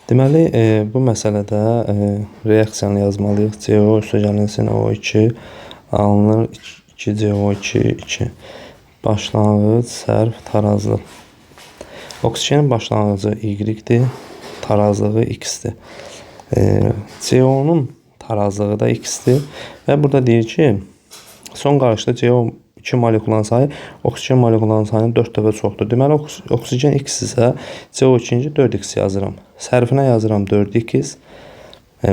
Deməli, bu məsələdə reaksiyanı yazmalıyıq. CO üstəgəlsin O2 alınır 2CO2 2. Başlanğıc sərf tarazlıq. Oksigenin başlanğıcı Y-dir, tarazlığı X-dir. CO-nun tarazlığı da X-dir və burada deyir ki, son qarışda CO2 molekulanın sayı oksigen molekulanın sayının 4 dəfə çoxdur. Deməli, oksigen X isə CO2-ci 4X yazıram. Sərfinə yazıram 4X.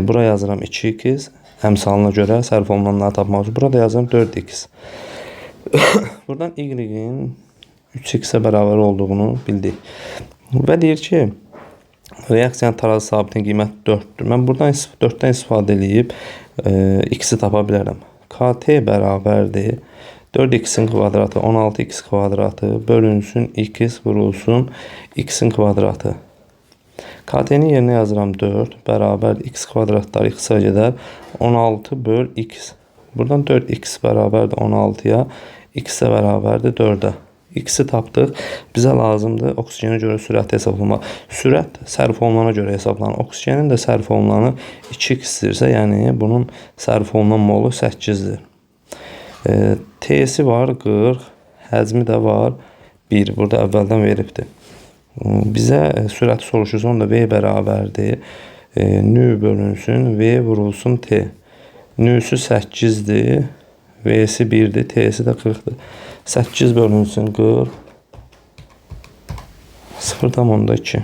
Bura yazıram 2X. Əmsalına görə sərf olunanları tapmaq üçün. Burada yazıram 4X. Buradan Y-in 3X-ə bərabər olduğunu bildik. Və deyir ki, reaksiyanın tarazı sabitinin qiyməti 4-dür. Mən buradan 4-dən istifadə edib X-i tapa bilərəm. KT bərabərdir 4X-in kvadratı 16X kvadratı bölünsün X vurulsun X-in kvadratı. KT-nin yerinə yazıram 4 bərabər X kvadratlar X-a gedər 16 böl X. Buradan 4X bərabərdir 16-ya, X-ə bərabərdir 4-ə. X-i tapdıq. Bizə lazımdır oksigenə görə sürəti hesablamaq. Sürət sərf olunana görə hesablanır. Oksigenin də sərf olunanı 2X-dirsə, yəni bunun sərf olunan molu 8-dir. T'si var 40, həcmi də var 1. Burada əvvəldən veribdir. Bizə sürəti soruşursa, onda V bərabərdir. Nü bölünsün, V vurulsun T. Nüsü 8-dir, V'si 1-dir, T'si də 40-dır. 8 bölünsün 40, 0,2.